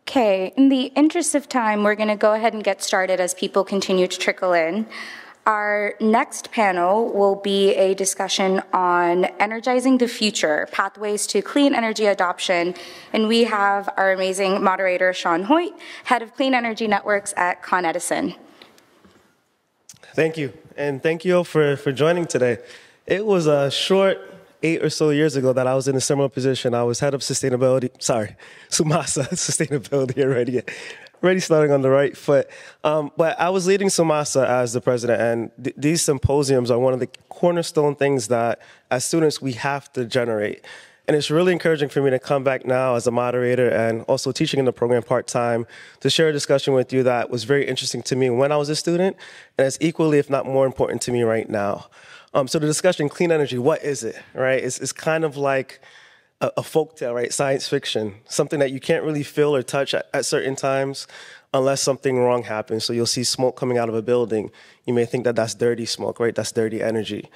Okay, in the interest of time, we're going to go ahead and get started as people continue to trickle in. Our next panel will be a discussion on energizing the future, pathways to clean energy adoption, and we have our amazing moderator, Shaun Hoyte, head of clean energy networks at ConEdison. Thank you, and thank you all for joining today. It was a short 8 or so years ago that I was in a similar position. I was head of sustainability, Sumasa sustainability already starting on the right foot. But I was leading Sumasa as the president, and these symposiums are one of the cornerstone things that as students we have to generate. And it's really encouraging for me to come back now as a moderator and also teaching in the program part-time to share a discussion with you that was very interesting to me when I was a student, and it's equally, if not more important to me right now. So the discussion, clean energy, what is it, right? It's kind of like a folktale, right? Science fiction, something that you can't really feel or touch at certain times unless something wrong happens. So you'll see smoke coming out of a building. You may think that that's dirty smoke, right? That's dirty energy,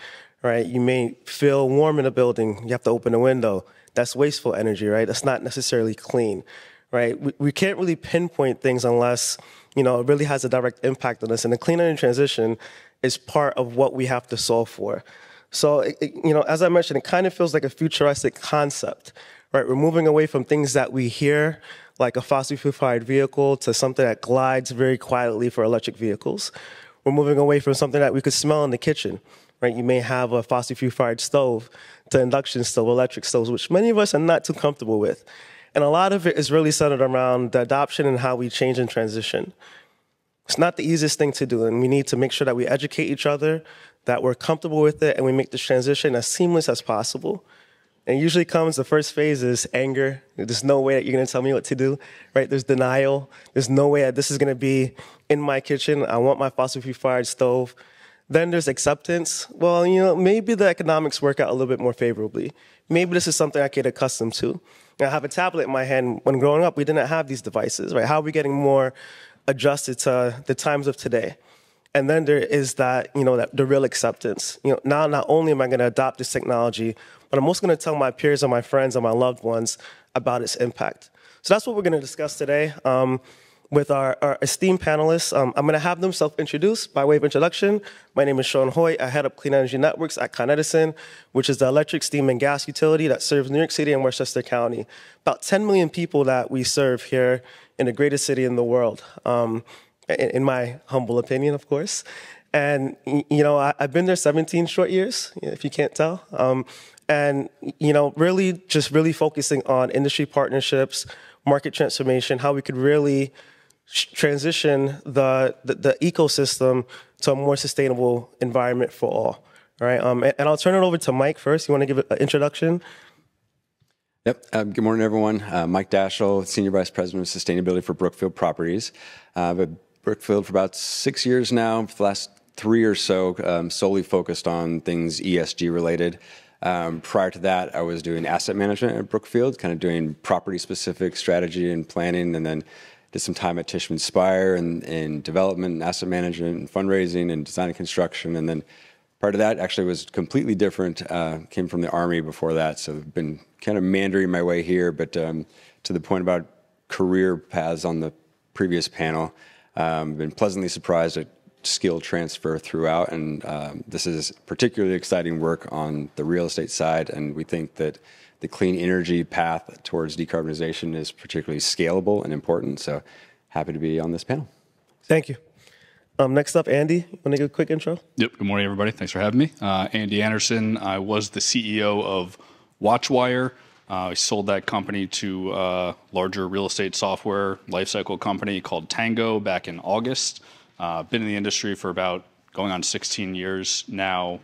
right? You may feel warm in a building. You have to open a window. That's wasteful energy, right? That's not necessarily clean, right? We can't really pinpoint things unless, it really has a direct impact on us. And the clean energy transition is part of what we have to solve for. So, as I mentioned, it kind of feels like a futuristic concept, right? We're moving away from things that we hear, like a fossil fuel-fired vehicle, to something that glides very quietly for electric vehicles. We're moving away from something that we could smell in the kitchen, right? You may have a fossil fuel-fired stove to induction stove, electric stoves, which many of us are not too comfortable with. And a lot of it is really centered around the adoption and how we change and transition. It's not the easiest thing to do, and we need to make sure that we educate each other, that we're comfortable with it, and we make this transition as seamless as possible. And usually the first phase is anger. There's no way that you're going to tell me what to do, right? There's denial. There's no way that this is going to be in my kitchen. I want my fossil fuel-fired stove. Then there's acceptance. Well, maybe the economics work out a little bit more favorably. Maybe this is something I get accustomed to. I have a tablet in my hand. When growing up, we didn't have these devices, right? How are we getting more adjusted to the times of today? And then there is that, the real acceptance. Now not only am I going to adopt this technology, but I'm also going to tell my peers and my friends and my loved ones about its impact. So that's what we're going to discuss today with our esteemed panelists. I'm going to have them self-introduce by way of introduction. My name is Shaun Hoyte. I head up Clean Energy Networks at ConEdison, which is the electric, steam, and gas utility that serves New York City and Westchester County. About 10 million people that we serve here in the greatest city in the world. In my humble opinion, of course. And, I've been there 17 short years, if you can't tell. And, really focusing on industry partnerships, market transformation, how we could really transition the ecosystem to a more sustainable environment for all, right? And I'll turn it over to Mike first. You want to give an introduction? Yep. Good morning, everyone. Mike Daschle, Senior Vice President of Sustainability for Brookfield Properties. I've been at Brookfield for about 6 years now. For the last 3 or so, solely focused on things ESG related. Prior to that, I was doing asset management at Brookfield, kind of doing property-specific strategy and planning, and then did some time at Tishman Speyer in development and asset management and fundraising and design and construction. And then part of that actually was completely different. Came from the Army before that, so I've been kind of meandering my way here. But to the point about career paths on the previous panel, been pleasantly surprised at skill transfer throughout, and this is particularly exciting work on the real estate side, and we think that the clean energy path towards decarbonization is particularly scalable and important, so happy to be on this panel. Thank you. Next up, Andy, you want to give a quick intro? Yep, good morning, everybody. Thanks for having me. Andy Anderson. I was the CEO of WatchWire. I sold that company to a larger real estate software lifecycle company called Tango back in August. Been in the industry for about going on 16 years now.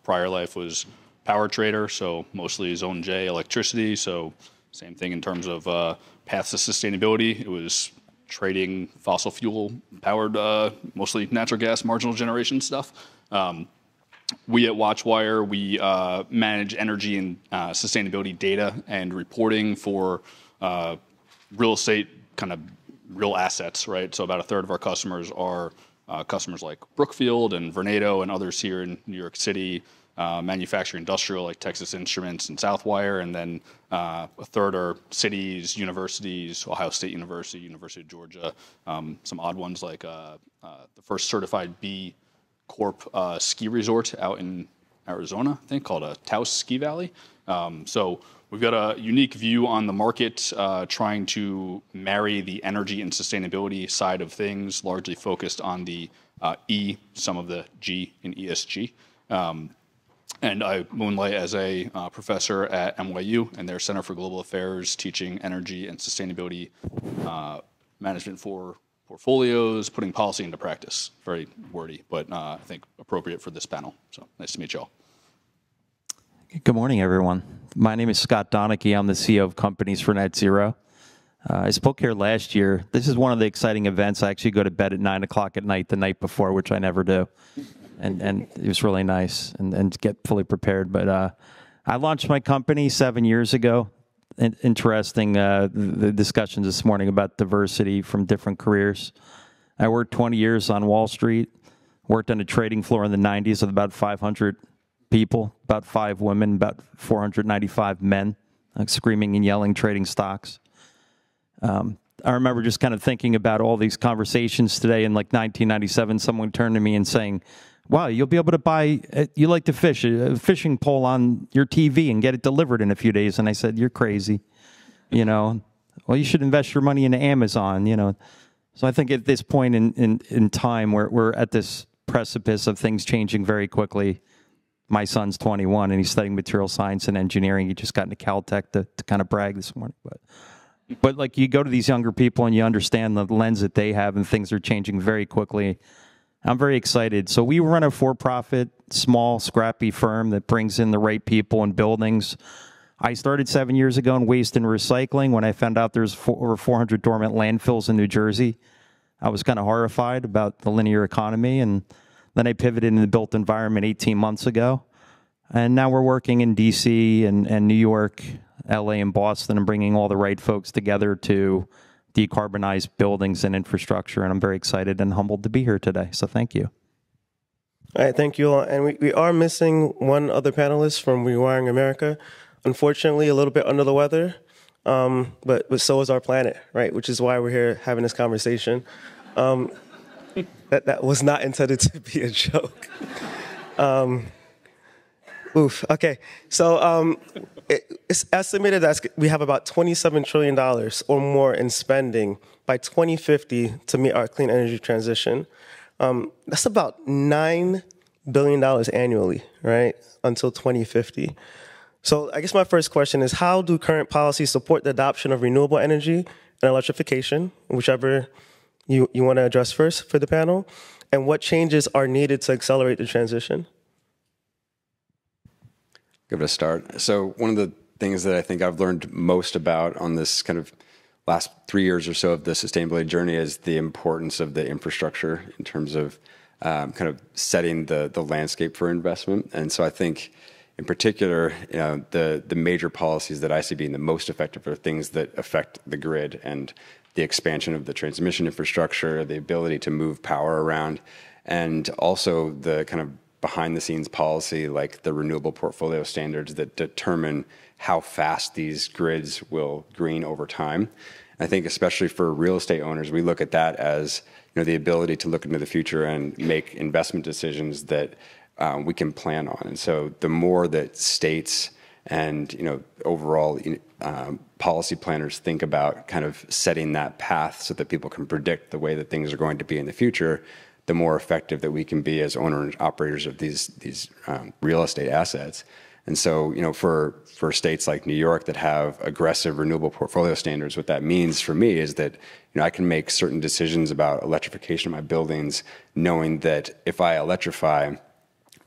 Prior life was power trader, so mostly Zone J electricity. So same thing in terms of paths to sustainability. It was trading fossil fuel powered, mostly natural gas, marginal generation stuff. We at WatchWire, we manage energy and sustainability data and reporting for real estate, kind of real assets, right? So about a third of our customers are customers like Brookfield and Vornado and others here in New York City, manufacturing industrial like Texas Instruments and Southwire, and then a third are cities, universities, Ohio State University, University of Georgia, some odd ones like the first certified B Corp ski resort out in Arizona, I think, called Taos Ski Valley. So we've got a unique view on the market, trying to marry the energy and sustainability side of things, largely focused on the E, some of the G in ESG. And I moonlight as a professor at NYU and their Center for Global Affairs, teaching energy and sustainability management for portfolios, putting policy into practice. Very wordy, but I think appropriate for this panel. So nice to meet you all. Good morning, everyone. My name is Scott Donachie. I'm the CEO of Companies for Net Zero. I spoke here last year. This is one of the exciting events. I actually go to bed at 9 o'clock at night the night before, which I never do. And it was really nice and to get fully prepared. But I launched my company 7 years ago. Interesting, the discussions this morning about diversity from different careers. I worked 20 years on Wall Street, worked on a trading floor in the 90s with about 500 people, about 5 women, about 495 men, screaming and yelling, trading stocks. I remember just kind of thinking about all these conversations today. In like 1997, someone turned to me and saying, wow, you'll be able to buy, you like to fish, a fishing pole on your TV and get it delivered in a few days. And I said, you're crazy. You know, well, you should invest your money into Amazon, you know. So I think at this point in time, we're at this precipice of things changing very quickly. My son's 21 and he's studying material science and engineering. He just got into Caltech to kind of brag this morning. But like you go to these younger people and you understand the lens that they have and things are changing very quickly. I'm very excited. So we run a for-profit, small, scrappy firm that brings in the right people and buildings. I started 7 years ago in waste and recycling when I found out there's over 400 dormant landfills in New Jersey. I was kind of horrified about the linear economy, and then I pivoted into the built environment 18 months ago. And now we're working in D.C. and New York, L.A. and Boston, and bringing all the right folks together to decarbonize buildings and infrastructure. And I'm very excited and humbled to be here today. So thank you. All right, thank you all. And we are missing one other panelist from Rewiring America. Unfortunately, a little bit under the weather, but so is our planet, right? Which is why we're here having this conversation. That was not intended to be a joke. Okay. So it's estimated that we have about $27 trillion or more in spending by 2050 to meet our clean energy transition. That's about $9 billion annually, right, until 2050. So I guess my first question is, how do current policies support the adoption of renewable energy and electrification, whichever you want to address first for the panel, and what changes are needed to accelerate the transition? Give it a start. So one of the things that I think I've learned most about on this kind of last 3 years or so of the sustainability journey is the importance of the infrastructure in terms of kind of setting the landscape for investment. And so I think in particular, you know, the major policies that I see being the most effective are things that affect the grid and the expansion of the transmission infrastructure, the ability to move power around, and also the kind of behind-the-scenes policy like the renewable portfolio standards that determine how fast these grids will green over time. I think especially for real estate owners, we look at that as, you know, the ability to look into the future and make investment decisions that we can plan on. And so the more that states and, you know, overall policy planners think about kind of setting that path so that people can predict the way that things are going to be in the future, the more effective that we can be as owners and operators of these real estate assets. And so, you know, for states like New York that have aggressive renewable portfolio standards, what that means for me is that, you know, I can make certain decisions about electrification of my buildings, knowing that if I electrify,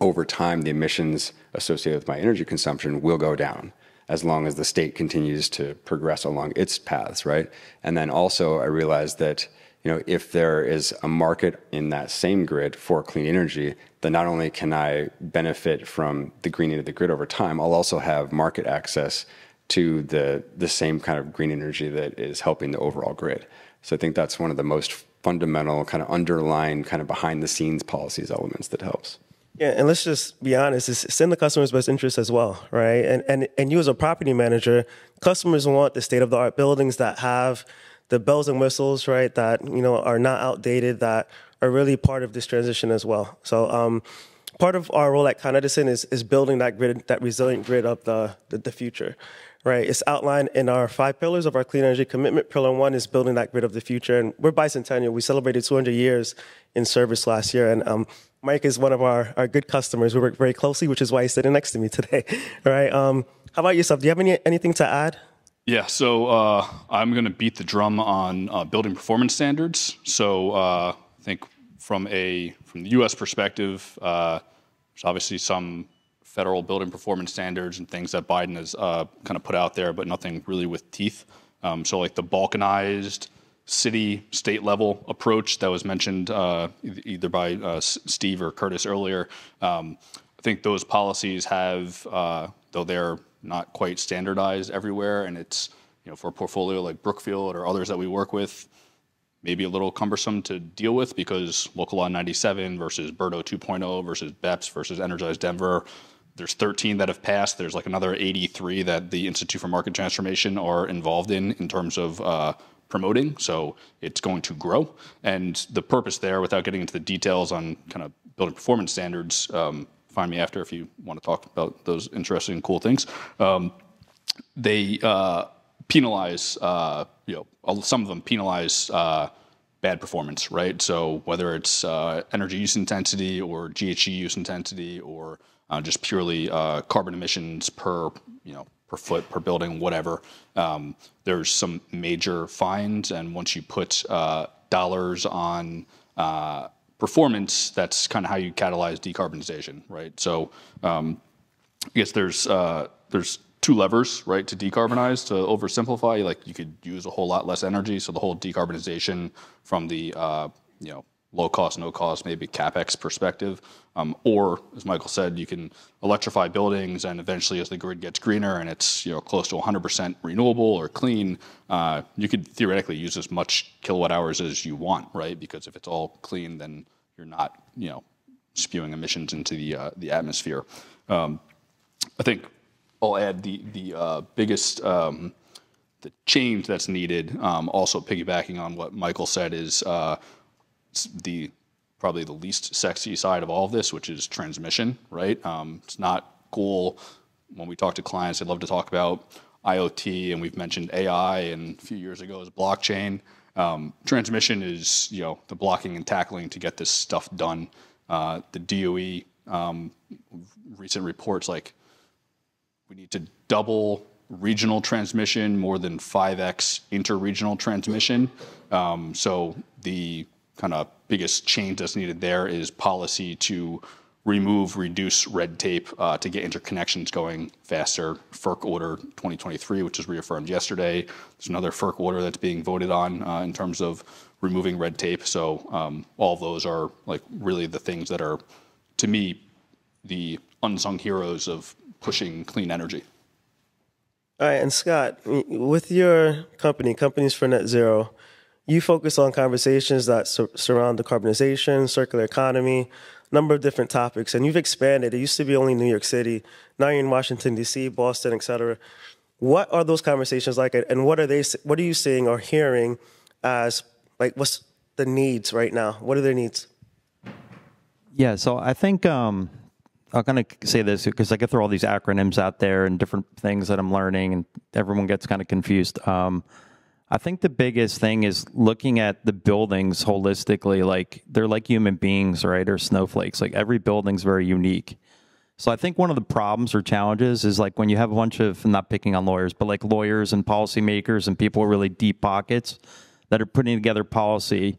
over time, the emissions associated with my energy consumption will go down as long as the state continues to progress along its paths, right? And then also I realized that, you know, if there is a market in that same grid for clean energy, then not only can I benefit from the greening of the grid over time, I'll also have market access to the same kind of green energy that is helping the overall grid. So I think that's one of the most fundamental kind of underlying kind of behind the scenes policies elements that helps. Yeah, and let's just be honest, it's in the customer's best interest as well, right? And you as a property manager, customers want the state-of-the-art buildings that have the bells and whistles, right, that, are not outdated, that are really part of this transition as well. So part of our role at ConEdison is building that grid, that resilient grid of the future, right? It's outlined in our 5 pillars of our clean energy commitment. Pillar 1 is building that grid of the future. And we're bicentennial. We celebrated 200 years in service last year. And Mike is one of our good customers. We work very closely, which is why he's sitting next to me today. All right. How about yourself? Do you have anything to add? Yeah, so I'm going to beat the drum on building performance standards. So I think from the U.S. perspective, there's obviously some federal building performance standards and things that Biden has kind of put out there, but nothing really with teeth. So like the balkanized city, state level approach that was mentioned either by Steve or Curtis earlier. I think those policies have, though they're not quite standardized everywhere, and it's, for a portfolio like Brookfield or others that we work with, maybe a little cumbersome to deal with because Local Law 97 versus BERDO 2.0 versus BEPS versus Energize Denver. There's 13 that have passed. There's like another 83 that the Institute for Market Transformation are involved in terms of promoting. So it's going to grow. And the purpose there, without getting into the details on kind of building performance standards, find me after if you want to talk about those interesting, cool things. They penalize, some of them penalize bad performance, right? So whether it's energy use intensity or GHG use intensity or just purely carbon emissions per foot, per building, whatever. There's some major fines, and once you put dollars on performance, that's kind of how you catalyze decarbonization, right? So I guess there's 2 levers, right, to decarbonize. To oversimplify, like you could use a whole lot less energy, so the whole decarbonization from the low cost, no cost, maybe CapEx perspective, or as Michael said, you can electrify buildings, and eventually, as the grid gets greener and it's close to 100% renewable or clean, you could theoretically use as much kilowatt hours as you want, right? Because if it's all clean, then you're not spewing emissions into the atmosphere. I think I'll add the biggest the change that's needed. Also piggybacking on what Michael said is probably the least sexy side of all of this, which is transmission, right? It's not cool when we talk to clients. They love to talk about IoT, and we've mentioned AI, and a few years ago is blockchain. Transmission is the blocking and tackling to get this stuff done. The DOE recent reports like we need to double regional transmission, more than 5x interregional transmission. So the kind of biggest change that's needed there is policy to reduce red tape to get interconnections going faster. FERC Order 2023, which was reaffirmed yesterday. There's another FERC order that's being voted on in terms of removing red tape. So all of those are like really the things that are, to me, the unsung heroes of pushing clean energy. All right, and Scott, with your company, Companies for Net Zero, you focus on conversations that surround decarbonization, circular economy, a number of different topics, and you've expanded. It used to be only New York City. Now you're in Washington, D.C., Boston, et cetera. What are those conversations like, and what are you seeing or hearing as, like, what's the needs right now? What are their needs? Yeah, so I think I'm going to say this because I get through all these acronyms out there and different things that I'm learning, and everyone gets kind of confused. I think the biggest thing is looking at the buildings holistically. Like, they're like human beings, right, or snowflakes. Like, every building's very unique. So I think one of the problems or challenges is, like, when you have a bunch of, I'm not picking on lawyers, but like lawyers and policymakers and people with really deep pockets that are putting together policy,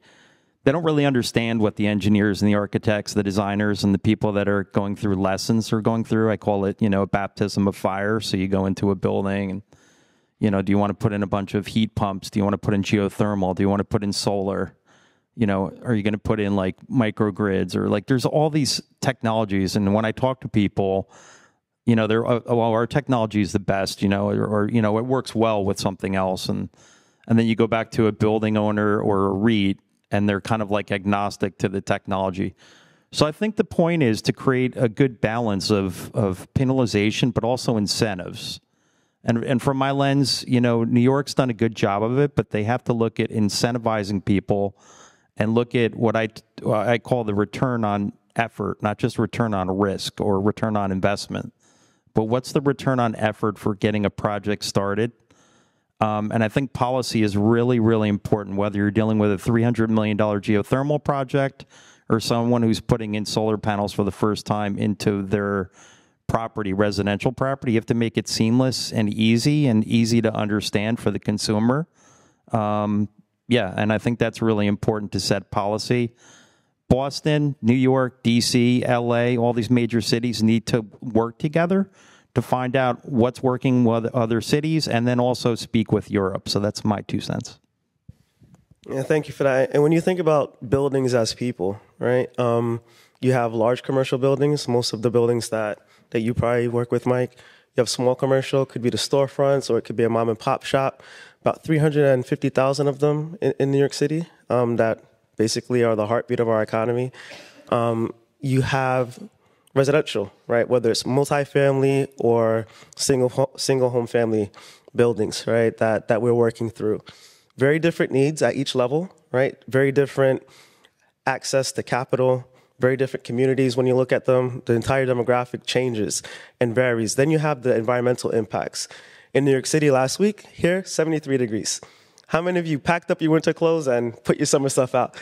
they don't really understand what the engineers and the architects, the designers, and the people that are going through lessons are going through. I call it, a baptism of fire. So you go into a building and, do you want to put in a bunch of heat pumps? Do you want to put in geothermal? Do you want to put in solar? Are you going to put in like microgrids, or like there's all these technologies? And when I talk to people, they're, our technology is the best, or it works well with something else. And then you go back to a building owner or a REIT, and they're kind of like agnostic to the technology. So I think the point is to create a good balance of penalization, but also incentives. And from my lens, you know, New York's done a good job of it, but they have to look at incentivizing people and look at what I call the return on effort, not just return on risk or return on investment, but what's the return on effort for getting a project started? And I think policy is really, really important, whether you're dealing with a $300 million geothermal project or someone who's putting in solar panels for the first time into their property, residential property. You have to make it seamless and easy to understand for the consumer. Yeah, and I think that's really important to set policy. Boston, New York, DC, LA, all these major cities need to work together to find out what's working with other cities and then also speak with Europe. So that's my 2 cents. Yeah, thank you for that. And when you think about buildings as people, right, you have large commercial buildings, most of the buildings that you probably work with, Mike. You have small commercial, could be the storefronts, or it could be a mom and pop shop. About 350,000 of them in New York City that basically are the heartbeat of our economy. You have residential, right? Whether it's multifamily or single home family buildings, right? That we're working through. Very different needs at each level, right? Very different access to capital, very different communities. When you look at them, the entire demographic changes and varies. Then you have the environmental impacts. In New York City last week, here, 73 degrees. How many of you packed up your winter clothes and put your summer stuff out?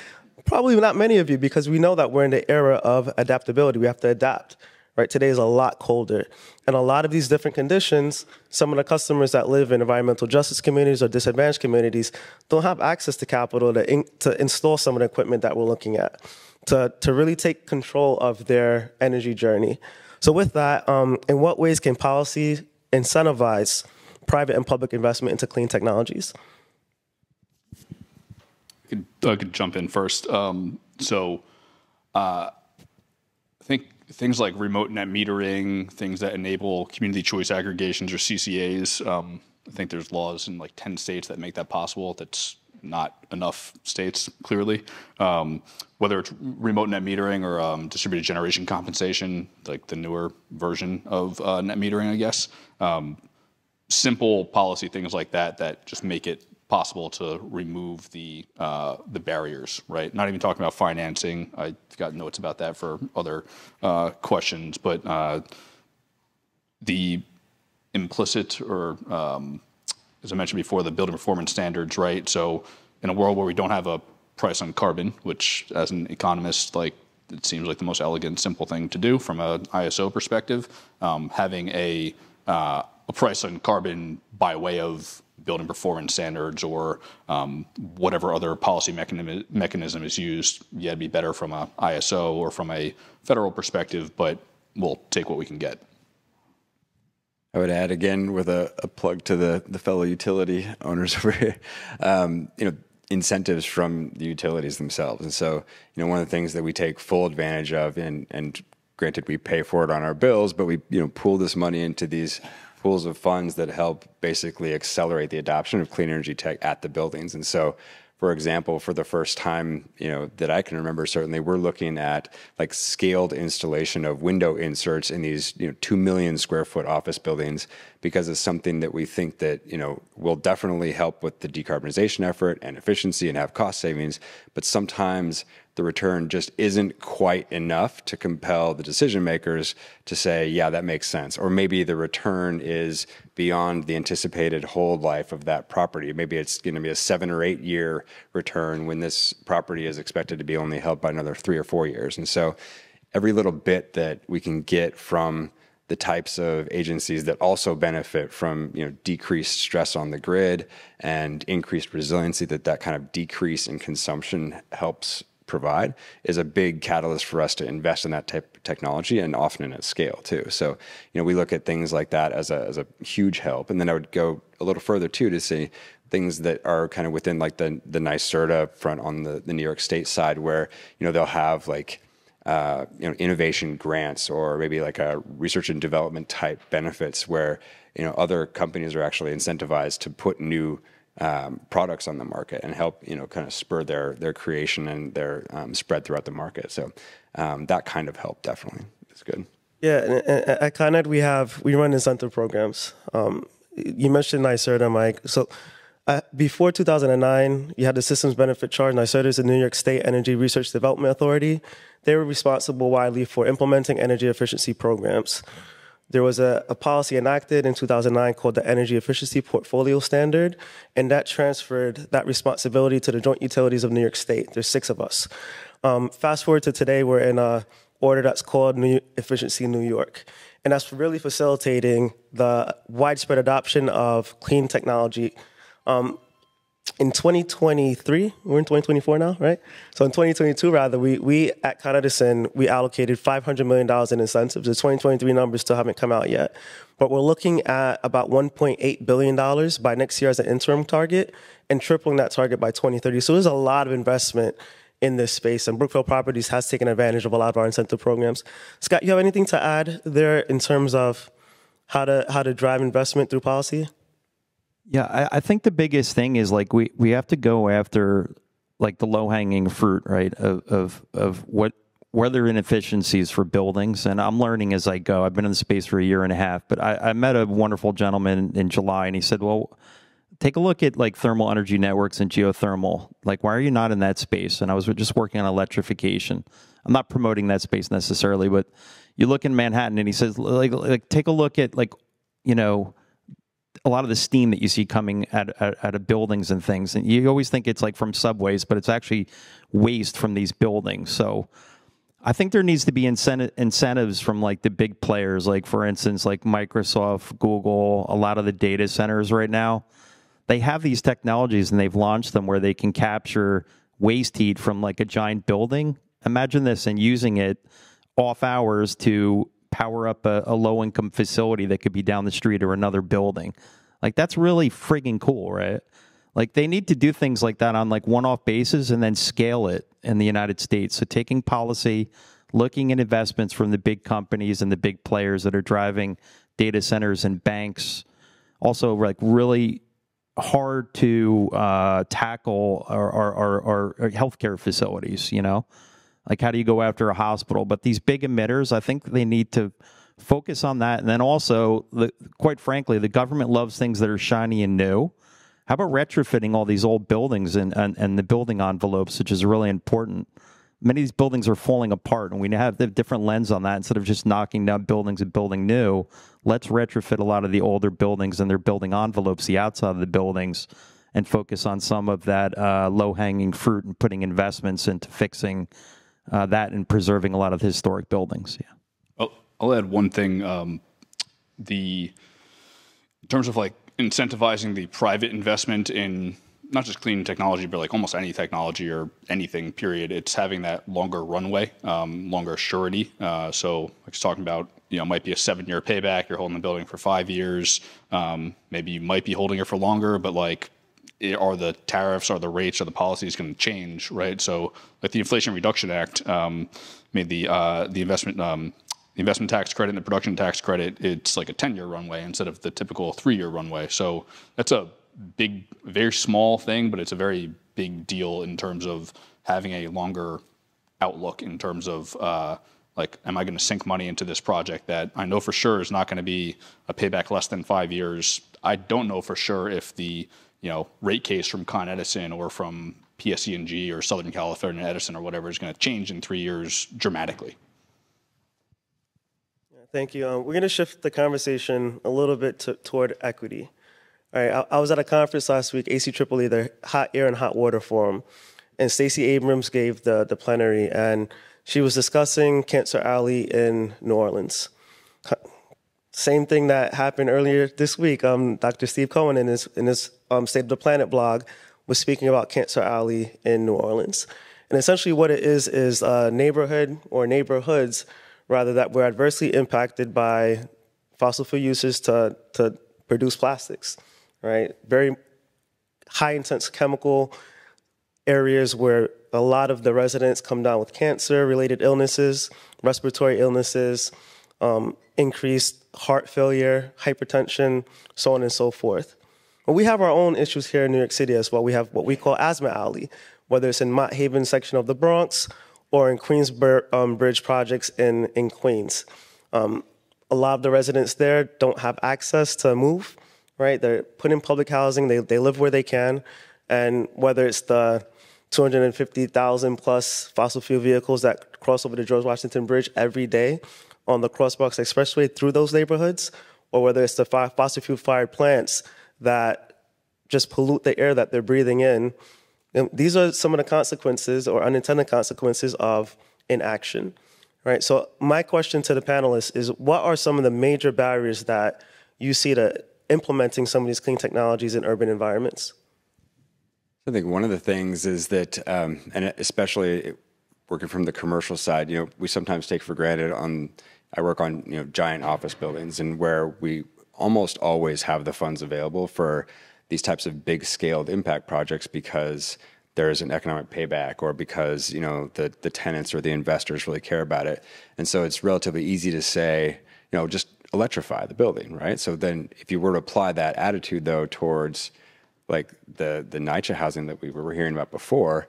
Probably not many of you, because we know that we're in the era of adaptability. We have to adapt, right? Today is a lot colder. And a lot of these different conditions, some of the customers that live in environmental justice communities or disadvantaged communities don't have access to capital to install some of the equipment that we're looking at, to really take control of their energy journey. So with that, in what ways can policy incentivize private and public investment into clean technologies? I could jump in first. I think things like remote net metering, things that enable community choice aggregations or CCAs, I think there's laws in like 10 states that make that possible. That's not enough states, clearly. Whether it's remote net metering or distributed generation compensation, like the newer version of net metering, I guess. Simple policy things like that just make it possible to remove the barriers, right? Not even talking about financing. I've got notes about that for other questions, but the implicit or, as I mentioned before, the building performance standards, right? So in a world where we don't have a price on carbon, which as an economist, like it seems like the most elegant, simple thing to do from an ISO perspective, having a price on carbon by way of building performance standards or whatever other policy mechanism is used, yeah, it'd be better from a ISO or from a federal perspective, but we'll take what we can get. I would add again with a plug to the fellow utility owners over here, incentives from the utilities themselves. And so, one of the things that we take full advantage of, and granted we pay for it on our bills, but we, pool this money into these pools of funds that help basically accelerate the adoption of clean energy tech at the buildings. And so, for example, for the first time, that I can remember, certainly we're looking at like scaled installation of window inserts in these, 2 million square foot office buildings, because it's something that we think that, will definitely help with the decarbonization effort and efficiency and have cost savings. But sometimes the return just isn't quite enough to compel the decision makers to say, yeah, that makes sense. Or maybe the return is beyond the anticipated hold life of that property. Maybe it's going to be a 7 or 8 year return when this property is expected to be only held by another 3 or 4 years. And so every little bit that we can get from the types of agencies that also benefit from decreased stress on the grid and increased resiliency that kind of decrease in consumption helps provide is a big catalyst for us to invest in that type of technology, and often at scale too. So, we look at things like that as a huge help. And then I would go a little further too to see things that are kind of within like the NYSERDA front on the New York State side, where, they'll have like, innovation grants or maybe like a research and development type benefits where, other companies are actually incentivized to put new products on the market and help, kind of spur their creation and their spread throughout the market. So that kind of help definitely is good. Yeah, and at ConEd we run incentive programs. You mentioned NYSERDA, Mike. So before 2009, you had the Systems Benefit Charge. NYSERDA is the New York State Energy Research Development Authority. They were responsible widely for implementing energy efficiency programs. There was a policy enacted in 2009 called the Energy Efficiency Portfolio Standard, and that transferred that responsibility to the joint utilities of New York State. There's 6 of us. Fast forward to today, we're in a order that's called New Efficiency New York. And that's really facilitating the widespread adoption of clean technology. In 2023, we're in 2024 now, right? So in 2022, rather, we at ConEdison, we allocated $500 million in incentives. The 2023 numbers still haven't come out yet. But we're looking at about $1.8 billion by next year as an interim target and tripling that target by 2030. So there's a lot of investment in this space, and Brookfield Properties has taken advantage of a lot of our incentive programs. Scott, you have anything to add there in terms of how to drive investment through policy? Yeah, I think the biggest thing is like we have to go after like the low hanging fruit, right? Of what are there inefficiencies for buildings, and I'm learning as I go. I've been in the space for a year and a half, but I met a wonderful gentleman in July, and he said, "Well, take a look at like thermal energy networks and geothermal. Like, why are you not in that space?" And I was just working on electrification. I'm not promoting that space necessarily, but you look in Manhattan, and he says, like take a look at like, a lot of the steam that you see coming out of buildings and things. And you always think it's like from subways, but it's actually waste from these buildings. So I think there needs to be incentives from like the big players, like for instance, like Microsoft, Google, a lot of the data centers right now. They have these technologies and they've launched them where they can capture waste heat from like a giant building. Imagine this, and using it off hours to power up a low-income facility that could be down the street or another building. Like, that's really friggin' cool, right? Like, they need to do things like that on like one-off basis and then scale it in the United States. So taking policy, looking at investments from the big companies and the big players that are driving data centers and banks. Also, like, really hard to tackle our healthcare facilities, Like, how do you go after a hospital? But these big emitters, I think they need to focus on that. And then also, quite frankly, the government loves things that are shiny and new. How about retrofitting all these old buildings and the building envelopes, which is really important? Many of these buildings are falling apart, and we have the different lens on that. Instead of just knocking down buildings and building new, let's retrofit a lot of the older buildings and their building envelopes, the outside of the buildings, and focus on some of that low-hanging fruit and putting investments into fixing that and preserving a lot of historic buildings. Yeah. I'll add one thing. In terms of like incentivizing the private investment in not just clean technology, but like almost any technology or anything, period, it's having that longer runway, longer surety. So like I was talking about, it might be a 7-year payback. You're holding the building for 5 years. Maybe you might be holding it for longer, but like, are the tariffs, are the rates, are the policies going to change, right? So like the Inflation Reduction Act made the investment tax credit and the production tax credit, it's like a 10-year runway instead of the typical 3-year runway. So that's a big, very small thing, but it's a very big deal in terms of having a longer outlook in terms of like, am I going to sink money into this project that I know for sure is not going to be a payback less than 5 years? I don't know for sure if the rate case from ConEdison or from PSE&G or Southern California Edison or whatever is going to change in 3 years dramatically. Thank you. We're going to shift the conversation a little bit toward equity. All right, I was at a conference last week, ACEEE, the Hot Air and Hot Water Forum, and Stacey Abrams gave the plenary, and she was discussing Cancer Alley in New Orleans. Same thing that happened earlier this week. Dr. Steve Cohen in his State of the Planet blog was speaking about Cancer Alley in New Orleans. And essentially what it is a neighborhood or neighborhoods, rather, that were adversely impacted by fossil fuel uses to produce plastics, right? Very high intense chemical areas where a lot of the residents come down with cancer-related illnesses, respiratory illnesses, increased heart failure, hypertension, so on and so forth. But we have our own issues here in New York City as well. We have what we call Asthma Alley, whether it's in Mott Haven section of the Bronx or in Queensbridge projects in Queens. A lot of the residents there don't have access to move, right? They're put in public housing, they live where they can, and whether it's the 250,000 plus fossil fuel vehicles that cross over the George Washington Bridge every day on the Crossbox Expressway through those neighborhoods, or whether it's the fossil fuel fired plants that just pollute the air that they're breathing in. And these are some of the consequences or unintended consequences of inaction, right? So my question to the panelists is, what are some of the major barriers that you see to implementing some of these clean technologies in urban environments? I think one of the things is that, and especially working from the commercial side, we sometimes take for granted I work on, giant office buildings, and where we almost always have the funds available for these types of big scaled impact projects because there is an economic payback, or because, the tenants or the investors really care about it. And so it's relatively easy to say, just electrify the building, right? So then if you were to apply that attitude though towards like the NYCHA housing that we were hearing about before,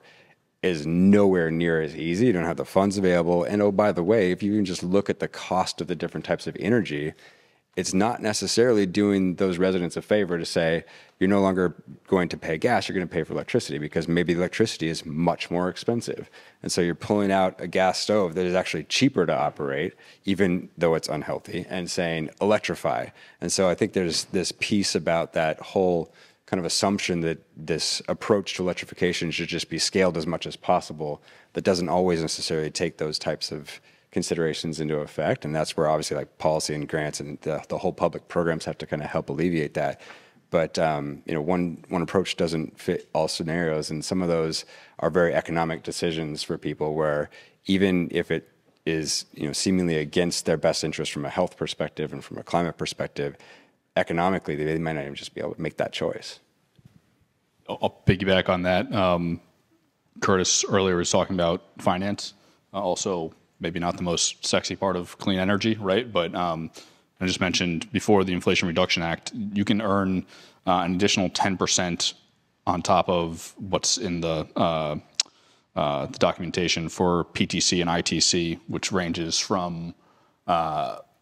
is nowhere near as easy. You don't have the funds available. And oh, by the way, if you even just look at the cost of the different types of energy, it's not necessarily doing those residents a favor to say, you're no longer going to pay gas, you're going to pay for electricity, because maybe electricity is much more expensive. And so you're pulling out a gas stove that is actually cheaper to operate, even though it's unhealthy, and saying electrify. And so I think there's this piece about that whole kind of assumption that this approach to electrification should just be scaled as much as possible, that doesn't always necessarily take those types of considerations into effect. And that's where obviously like policy and grants and the whole public programs have to kind of help alleviate that. But one approach doesn't fit all scenarios, and some of those are very economic decisions for people where even if it is seemingly against their best interest from a health perspective and from a climate perspective, economically, they might not even just be able to make that choice. I'll piggyback on that. Curtis earlier was talking about finance. Also, maybe not the most sexy part of clean energy, right? But I just mentioned before the Inflation Reduction Act, you can earn an additional 10% on top of what's in the documentation for PTC and ITC, which ranges from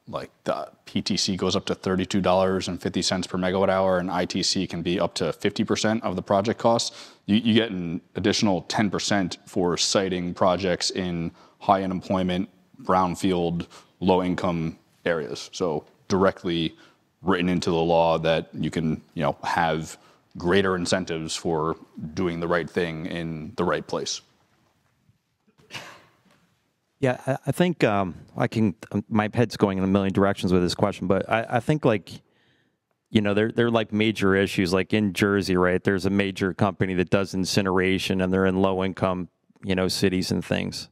like the PTC goes up to $32.50 per megawatt hour, and ITC can be up to 50% of the project cost. You get an additional 10% for siting projects in high unemployment, brownfield, low income areas. So directly written into the law that you can, have greater incentives for doing the right thing in the right place. Yeah, I think my head's going in a million directions with this question, but I think they're like major issues. Like in Jersey, right, there's a major company that does incineration, and they're in low income, cities and things.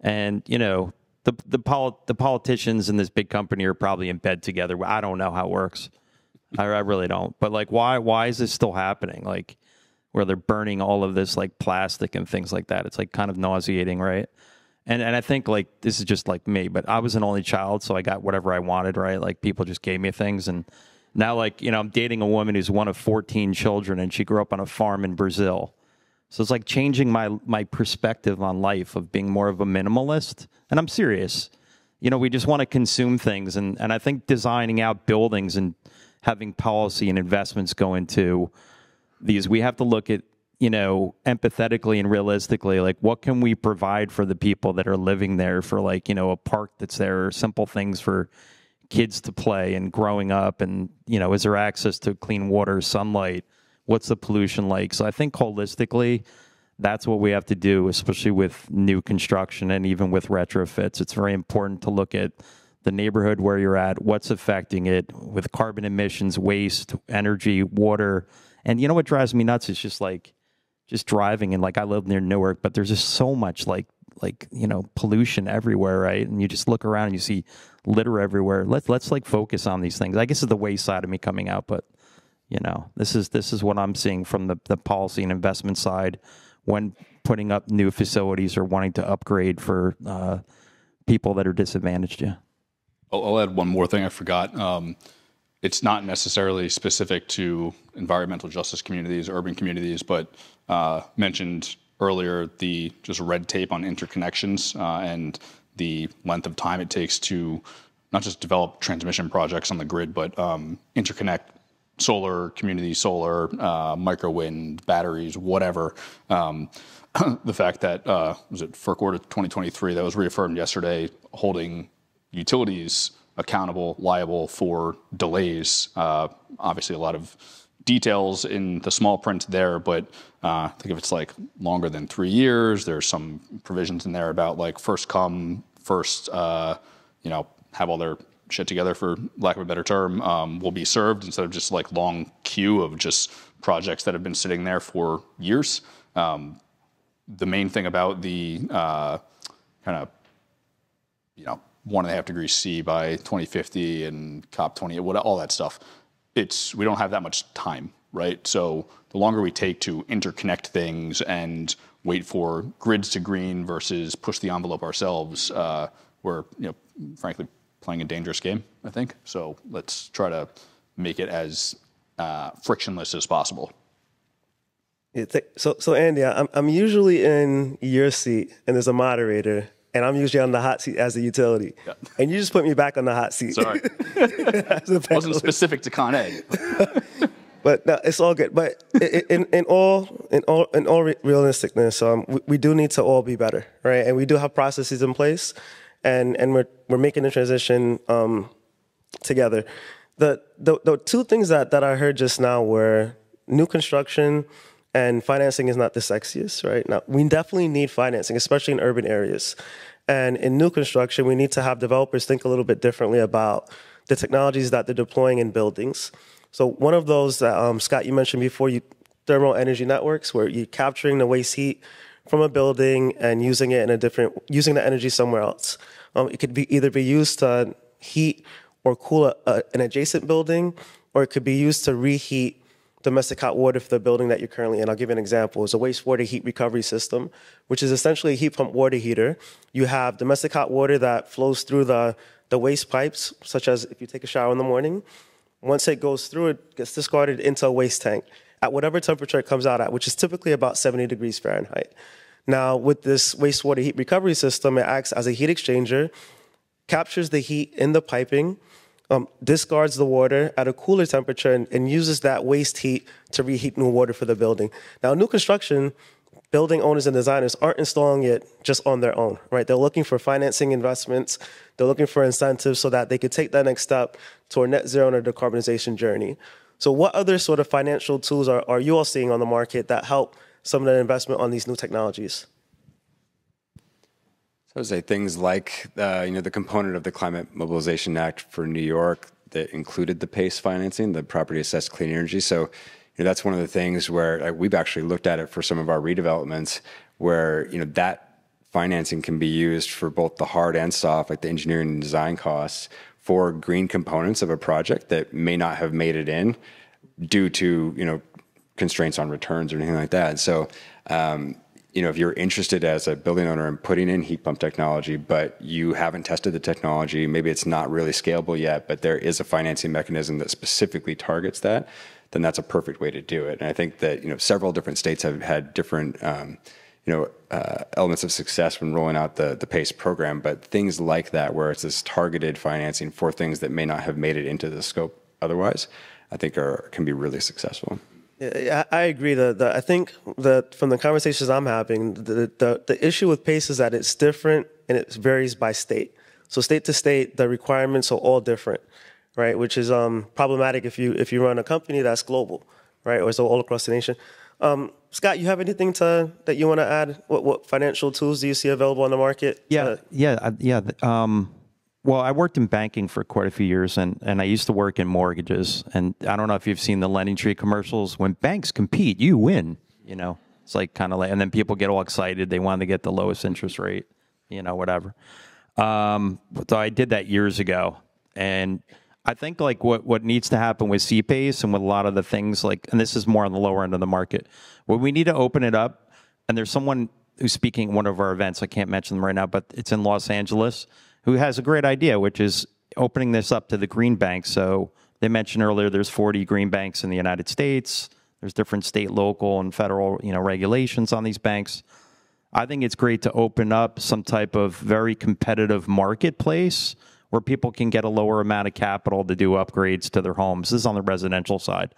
And, the politicians in this big company are probably in bed together. I don't know how it works. I really don't. But like, why is this still happening? Like, where they're burning all of this like plastic and things like that. It's like kind of nauseating, right? And I think like this is just like me, but I was an only child, so I got whatever I wanted, right? Like people just gave me things, and now like I'm dating a woman who's one of 14 children, and she grew up on a farm in Brazil. So it's like changing my perspective on life of being more of a minimalist. And I'm serious. We just want to consume things, and I think designing out buildings and having policy and investments go into these, we have to look at empathetically and realistically, like what can we provide for the people that are living there, for like, a park that's there, or simple things for kids to play and growing up, and, is there access to clean water, sunlight, what's the pollution like? So I think holistically, that's what we have to do, especially with new construction and even with retrofits. It's very important to look at the neighborhood where you're at, what's affecting it with carbon emissions, waste, energy, water. And what drives me nuts is just driving, and like I live near Newark, but there's just so much like pollution everywhere, right? And you just look around and you see litter everywhere. Let's like focus on these things. I guess it's the waste side of me coming out, but this is what I'm seeing from the policy and investment side when putting up new facilities or wanting to upgrade for people that are disadvantaged. Yeah. I'll add one more thing I forgot. it's not necessarily specific to environmental justice communities, urban communities, but mentioned earlier the just red tape on interconnections and the length of time it takes to not just develop transmission projects on the grid, but interconnect solar, community solar, micro wind, batteries, whatever. The fact that, was it FERC Order 2023 that was reaffirmed yesterday, holding utilities accountable, liable for delays. Obviously, a lot of details in the small print there, but I think if it's like longer than 3 years, there's some provisions in there about like first come, first, have all their shit together, for lack of a better term, will be served, instead of just like long queue of just projects that have been sitting there for years. The main thing about the kind of, 1.5 degrees C by 2050 and COP20, all that stuff, we don't have that much time, right? So the longer we take to interconnect things and wait for grids to green versus push the envelope ourselves, we're, frankly, playing a dangerous game, I think. So let's try to make it as frictionless as possible. Yeah, so Andy, I'm usually in your seat, and there's a moderator, and I'm usually on the hot seat as a utility. Yeah. And you just put me back on the hot seat. Sorry. Wasn't specific to Con Ed. But no, it's all good. But in all realisticness, we do need to all be better, right? And we do have processes in place, and we're making the transition together. The two things that I heard just now were new construction and financing is not the sexiest, right? Now, we definitely need financing, especially in urban areas. And in new construction, we need to have developers think a little bit differently about the technologies that they're deploying in buildings. So one of those that, Scott, you mentioned before, thermal energy networks, where you're capturing the waste heat from a building and using it using the energy somewhere else. It could either be used to heat or cool an adjacent building, or it could be used to reheat domestic hot water for the building that you're currently in. I'll give you an example. It's a wastewater heat recovery system, which is essentially a heat pump water heater. You have domestic hot water that flows through the waste pipes, such as if you take a shower in the morning. Once it goes through, it gets discarded into a waste tank at whatever temperature it comes out at, which is typically about 70 degrees Fahrenheit. Now, with this wastewater heat recovery system, it acts as a heat exchanger, captures the heat in the piping, discards the water at a cooler temperature, and uses that waste heat to reheat new water for the building. Now, new construction, building owners and designers aren't installing it just on their own, right? They're looking for financing investments. They're looking for incentives so that they could take that next step toward net zero and a decarbonization journey. So what other sort of financial tools are you all seeing on the market that help some of the investment on these new technologies? So I would say things like, the component of the Climate Mobilization Act for New York that included the PACE financing, the property assessed clean energy. So that's one of the things where we've actually looked at it for some of our redevelopments where, that financing can be used for both the hard and soft, like the engineering and design costs for green components of a project that may not have made it in due to, constraints on returns or anything like that. So, if you're interested as a building owner in putting in heat pump technology, but you haven't tested the technology, maybe it's not really scalable yet, but there is a financing mechanism that specifically targets that, then that's a perfect way to do it. And I think that, several different states have had different, elements of success when rolling out the PACE program, but things like that, where it's this targeted financing for things that may not have made it into the scope otherwise, I think can be really successful. Yeah, I agree. I think that from the conversations I'm having, the issue with PACE is that it's different and it varies by state. So state to state, the requirements are all different, right? Which is problematic if you run a company that's global, right, or so all across the nation. Scott, you have anything that you want to add? What financial tools do you see available on the market? Well, I worked in banking for quite a few years, and I used to work in mortgages. And I don't know if you've seen the Lending Tree commercials. When banks compete, you win. It's like kind of like, and then people get all excited. They want to get the lowest interest rate, whatever. So I did that years ago, and I think like what needs to happen with CPACE and with a lot of the things and this is more on the lower end of the market, where we need to open it up. And there's someone who's speaking at one of our events. I can't mention them right now, but it's in Los Angeles, who has a great idea, which is opening this up to the green banks so They mentioned earlier there's 40 green banks in the United States. There's different state, local, and federal, regulations on these banks. I think it's great to open up some type of very competitive marketplace where people can get a lower amount of capital to do upgrades to their homes. This is on the residential side.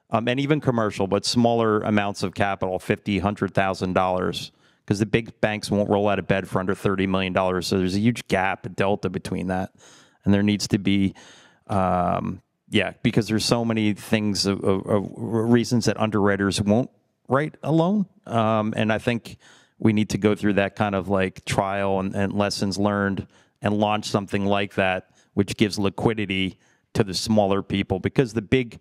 And even commercial, but smaller amounts of capital, $50,000, $100,000, because the big banks won't roll out of bed for under $30 million. So there's a huge gap, a delta between that. And there needs to be... because there's so many things of reasons that underwriters won't write a loan. And I think we need to go through that kind of like trial and lessons learned and launch something like that, which gives liquidity to the smaller people, because the big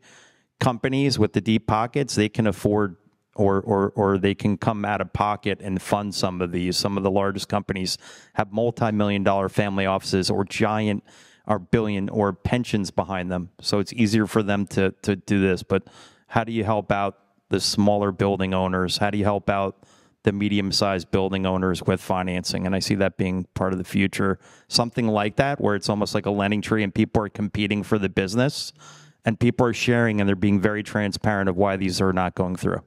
companies with the deep pockets, they can afford or they can come out of pocket and fund some of these. Some of the largest companies have multi-million-dollar family offices or giant or billion or pensions behind them. So it's easier for them to do this. But how do you help out the smaller building owners? How do you help out the medium-sized building owners with financing? And I see that being part of the future. Something like that, where it's almost like a lending tree and people are competing for the business and people are sharing and they're being very transparent of why these are not going through.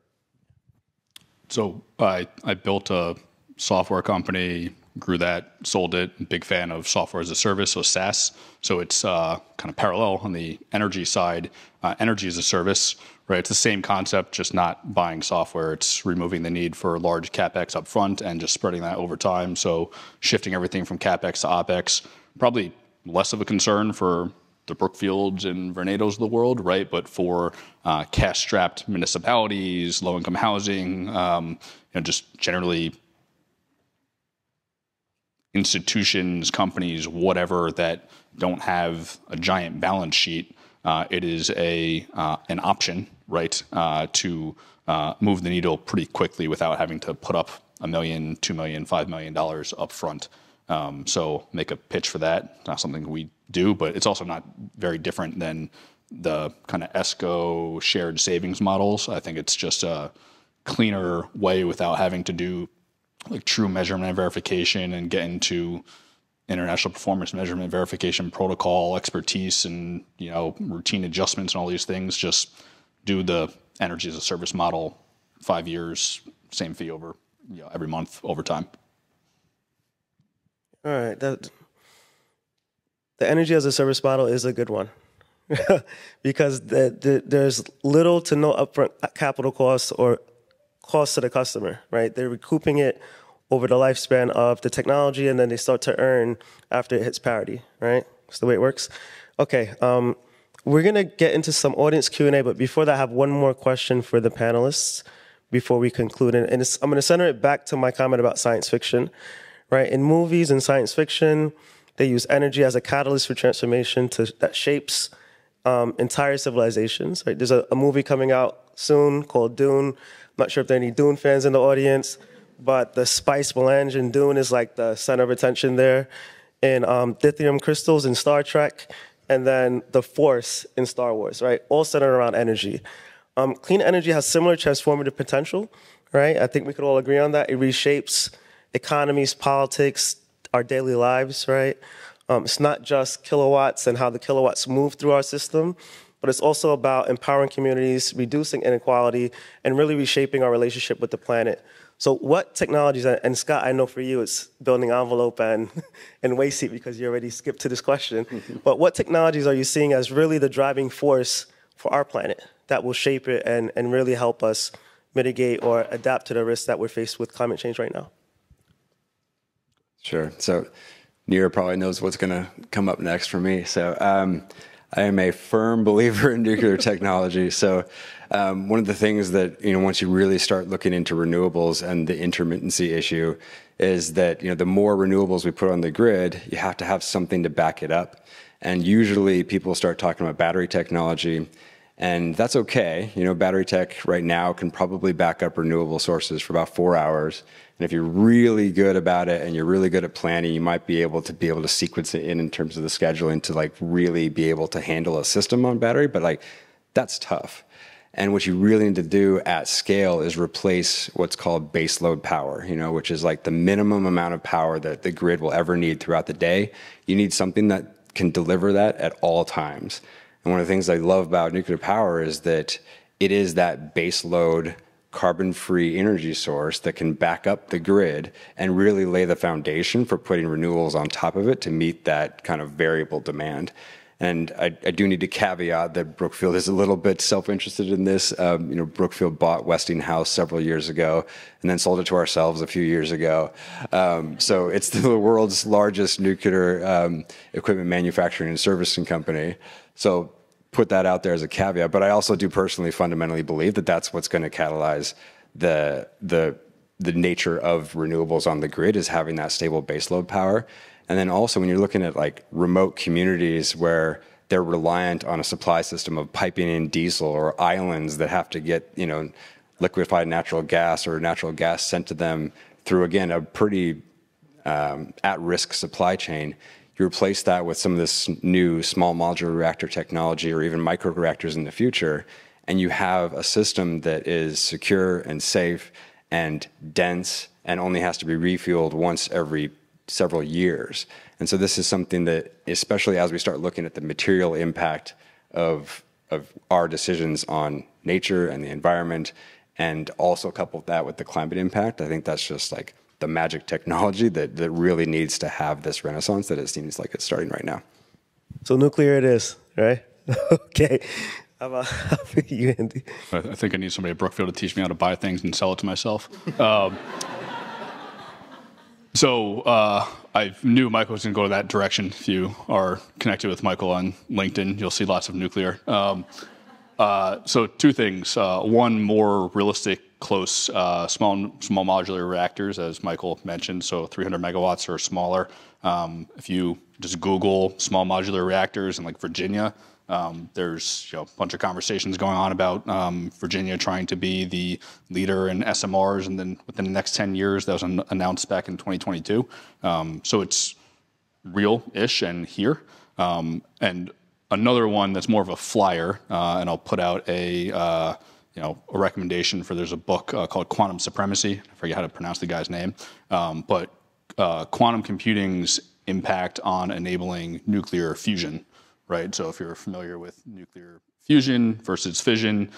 So I built a software company, grew that, sold it. Big fan of software as a service, so SaaS. So it's kind of parallel on the energy side. Energy as a service, right? It's the same concept, just not buying software. It's removing the need for large CapEx up front and just spreading that over time. So shifting everything from CapEx to OpEx, probably less of a concern for the Brookfields and Vornados of the world, right? But for cash-strapped municipalities, low-income housing, just generally institutions, companies, whatever, that don't have a giant balance sheet, it is an option, right, to move the needle pretty quickly without having to put up $1 million, $2 million, $5 million up front. So make a pitch for that. Not something we do, but it's also not very different than the kind of ESCO shared savings models. I think it's just a cleaner way without having to do like true measurement and verification and get into international performance measurement verification protocol expertise and routine adjustments and all these things. Just do the energy as a service model, 5 years, same fee over every month over time. All right, the energy as a service model is a good one because there's little to no upfront capital costs or cost to the customer, right? They're recouping it over the lifespan of the technology, and then they start to earn after it hits parity, right? That's the way it works. Okay, we're going to get into some audience Q&A, but before that, I have one more question for the panelists before we conclude. And I'm going to center it back to my comment about science fiction, right? In movies and science fiction, they use energy as a catalyst for transformation that shapes entire civilizations, right? There's a movie coming out soon called Dune. I'm not sure if there are any Dune fans in the audience, but the spice melange in Dune is like the center of attention there. And lithium crystals in Star Trek, and then the Force in Star Wars, right? All centered around energy. Clean energy has similar transformative potential, right? I think we could all agree on that. It reshapes economies, politics, our daily lives, right? It's not just kilowatts and how the kilowatts move through our system, but it's also about empowering communities, reducing inequality, and really reshaping our relationship with the planet. So what technologies, and Scott, I know for you it's building envelope and waste heat because you already skipped to this question, but what technologies are you seeing as really the driving force for our planet that will shape it and really help us mitigate or adapt to the risks that we're faced with climate change right now? Sure. So Neera probably knows what's going to come up next for me. So I am a firm believer in nuclear technology. So one of the things that, once you really start looking into renewables and the intermittency issue is that, the more renewables we put on the grid, you have to have something to back it up. And usually people start talking about battery technology, and that's okay. Battery tech right now can probably back up renewable sources for about 4 hours. And if you're really good about it and you're really good at planning, you might be able to sequence it in terms of the scheduling to really be able to handle a system on battery. But that's tough. And what you really need to do at scale is replace what's called baseload power, which is the minimum amount of power that the grid will ever need throughout the day. You need something that can deliver that at all times. And one of the things I love about nuclear power is that it is that base load carbon-free energy source that can back up the grid and really lay the foundation for putting renewables on top of it to meet that kind of variable demand. And I do need to caveat that Brookfield is a little bit self-interested in this. Brookfield bought Westinghouse several years ago and then sold it to ourselves a few years ago. So it's the world's largest nuclear equipment manufacturing and servicing company. So put that out there as a caveat. But I also do personally fundamentally believe that that's what's going to catalyze the nature of renewables on the grid, is having that stable baseload power. And then also when you're looking at like remote communities where they're reliant on a supply system of piping in diesel, or islands that have to get, liquefied natural gas or natural gas sent to them through, again, a pretty at-risk supply chain, you replace that with some of this new small modular reactor technology or even microreactors in the future, and you have a system that is secure and safe and dense and only has to be refueled once every several years. And so this is something that, especially as we start looking at the material impact of our decisions on nature and the environment, and also couple that with the climate impact, I think that's just like the magic technology that really needs to have this renaissance that it seems like it's starting right now. So nuclear it is, right? Okay. How about you, Andy? I think I need somebody at Brookfield to teach me how to buy things and sell it to myself. So I knew Michael was going to go that direction. If you are connected with Michael on LinkedIn, you'll see lots of nuclear. So two things. One, more realistic, close, small modular reactors, as Michael mentioned, so 300 megawatts or smaller. If you just Google small modular reactors in like Virginia, there's a bunch of conversations going on about Virginia trying to be the leader in SMRs, and then within the next 10 years, that was announced back in 2022. So it's real-ish and here. And another one that's more of a flyer, and I'll put out a recommendation for. There's a book called Quantum Supremacy. I forget how to pronounce the guy's name, but quantum computing's impact on enabling nuclear fusion. Right, so if you're familiar with nuclear fusion versus fission,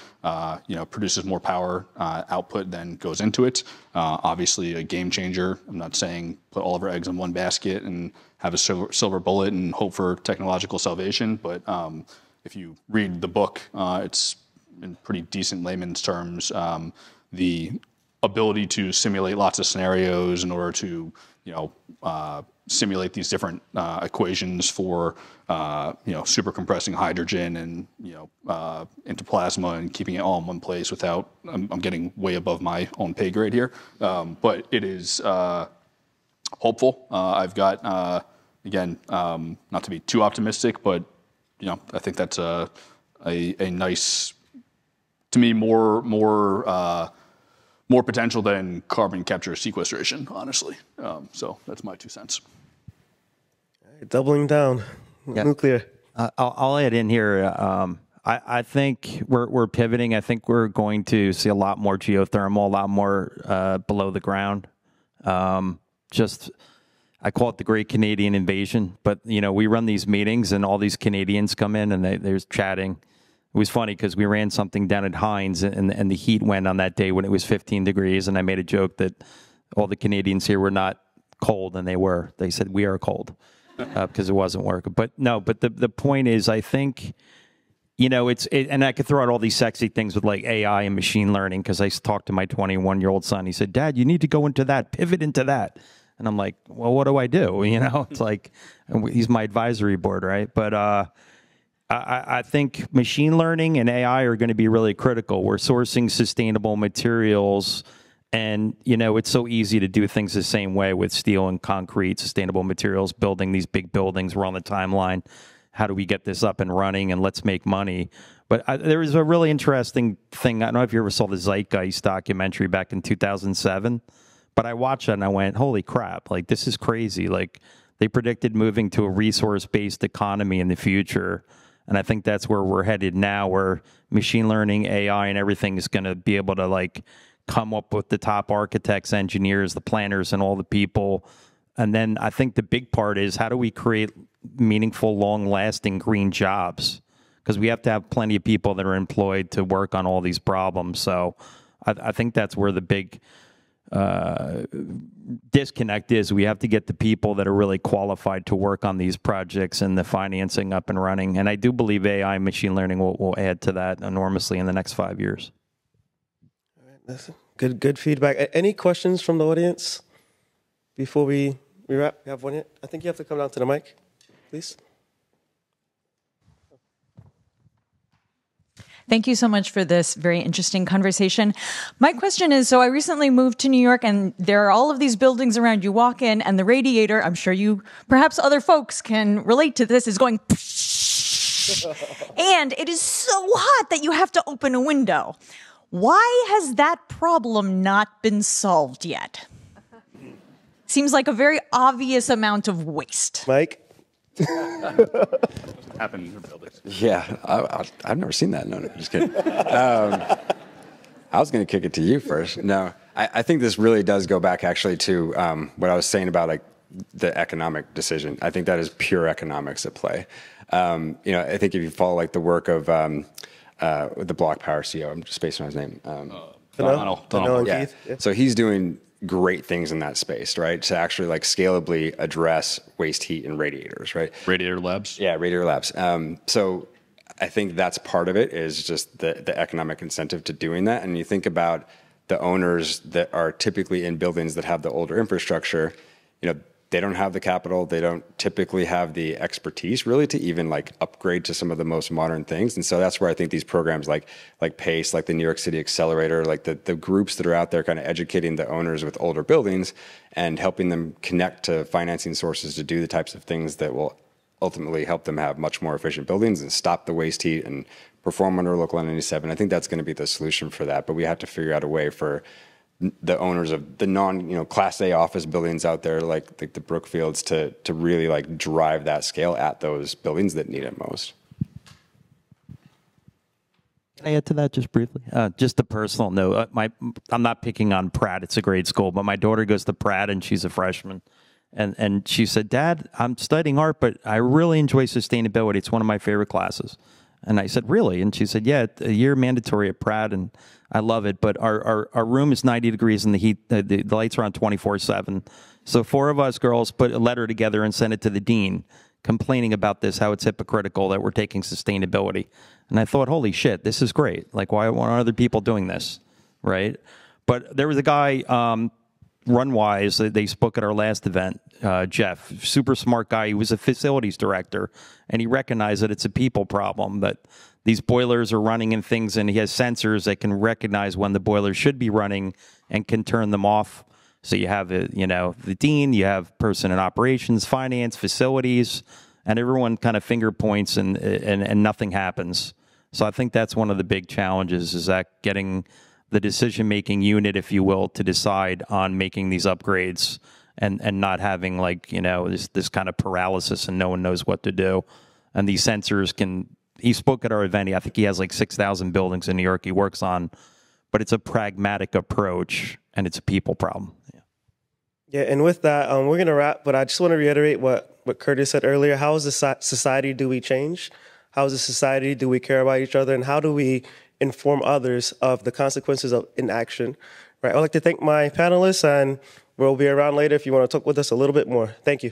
produces more power output than goes into it. Obviously, a game changer. I'm not saying put all of our eggs in one basket and have a silver bullet and hope for technological salvation. But if you read the book, it's in pretty decent layman's terms. The ability to simulate lots of scenarios in order to, simulate these different equations for super compressing hydrogen and into plasma and keeping it all in one place without. I'm getting way above my own pay grade here, but it is hopeful. I've got again, not to be too optimistic, but I think that's a nice, to me, more potential than carbon capture sequestration, honestly. So that's my 2 cents. Doubling down, nuclear. I'll add in here. I think we're pivoting. I think we're going to see a lot more geothermal, a lot more below the ground. I call it the Great Canadian Invasion. But we run these meetings, and all these Canadians come in, and they're chatting. It was funny because we ran something down at Heinz, and the heat went on that day when it was 15 degrees, and I made a joke that all the Canadians here were not cold, and they were. They said, we are cold, because it wasn't working. But the point is, I think, and I could throw out all these sexy things with like AI and machine learning, because I talked to my 21-year-old son. He said, Dad, you need to go into that, pivot into that. And I'm like, well, what do I do? It's like, he's my advisory board, right? But I think machine learning and AI are going to be really critical. We're sourcing sustainable materials, and it's so easy to do things the same way with steel and concrete, sustainable materials, building these big buildings. We're on the timeline. How do we get this up and running, and let's make money? But there was a really interesting thing. I don't know if you ever saw the Zeitgeist documentary back in 2007, but I watched it and I went, holy crap, like this is crazy. Like they predicted moving to a resource-based economy in the future. And I think that's where we're headed now, where machine learning, AI, and everything is going to be able to like come up with the top architects, engineers, the planners, and all the people. And then I think the big part is, how do we create meaningful, long-lasting green jobs? because we have to have plenty of people that are employed to work on all these problems. So I think that's where the big disconnect is. We have to get the people that are really qualified to work on these projects and the financing up and running. And I do believe AI and machine learning will add to that enormously in the next 5 years. All right, that's good feedback. Any questions from the audience before we wrap? We have one yet? I think you have to come down to the mic, please. Thank you so much for this very interesting conversation. My question is, so I recently moved to New York, and there are all of these buildings around. You walk in, and the radiator, I'm sure you, perhaps other folks can relate to this, is going and it is so hot that you have to open a window. Why has that problem not been solved yet? Seems like a very obvious amount of waste. Mike? Happen in your buildings. Yeah, I've never seen that. No, just kidding. I was going to kick it to you first. No, I think this really does go back actually to what I was saying about like the economic decision. I think that is pure economics at play. I think if you follow like the work of the Block Power CEO, I'm just spacing on his name. Donald. Yeah. So he's doing great things in that space, right? To actually like scalably address waste heat and radiators, right? Radiator Labs. Yeah, Radiator Labs. So I think that's part of it is just the economic incentive to doing that. And you think about the owners that are typically in buildings that have the older infrastructure, they don't have the capital. They don't typically have the expertise really to even like upgrade to some of the most modern things. And so that's where I think these programs like PACE, like the New York City Accelerator, like the groups that are out there kind of educating the owners with older buildings and helping them connect to financing sources to do the types of things that will ultimately help them have much more efficient buildings and stop the waste heat and perform under Local 97. I think that's going to be the solution for that. But we have to figure out a way for the owners of the Class A office buildings out there, like the Brookfields, to really like drive that scale at those buildings that need it most. Can I add to that just briefly? Just a personal note. I'm not picking on Pratt. It's a great school, but my daughter goes to Pratt and she's a freshman. And she said, "Dad, I'm studying art, but I really enjoy sustainability. It's one of my favorite classes." And I said, "Really?" And she said, "Yeah, a year mandatory at Pratt, and I love it. But our room is 90 degrees and the heat, the lights are on 24/7. So 4 of us girls put a letter together and sent it to the dean, complaining about this, how it's hypocritical that we're taking sustainability." And I thought, holy shit, this is great. Like, why aren't other people doing this, right? But there was a guy, Runwise, they spoke at our last event, Jeff, super smart guy. He was a facilities director, and he recognized that it's a people problem, that these boilers are running and things, and he has sensors that can recognize when the boilers should be running and can turn them off. So you have, the dean, you have person in operations, finance, facilities, and everyone kind of finger points and nothing happens. So I think that's one of the big challenges, is that getting the decision-making unit, if you will, to decide on making these upgrades and not having this kind of paralysis and no one knows what to do. And these sensors he spoke at our event. I think he has like 6,000 buildings in New York he works on, but it's a pragmatic approach and it's a people problem. Yeah, and with that, we're going to wrap, but I just want to reiterate what Curtis said earlier. How as a society do we change? How as a society do we care about each other? And how do we inform others of the consequences of inaction? Right. I'd like to thank my panelists, and we'll be around later if you want to talk with us a little bit more. Thank you.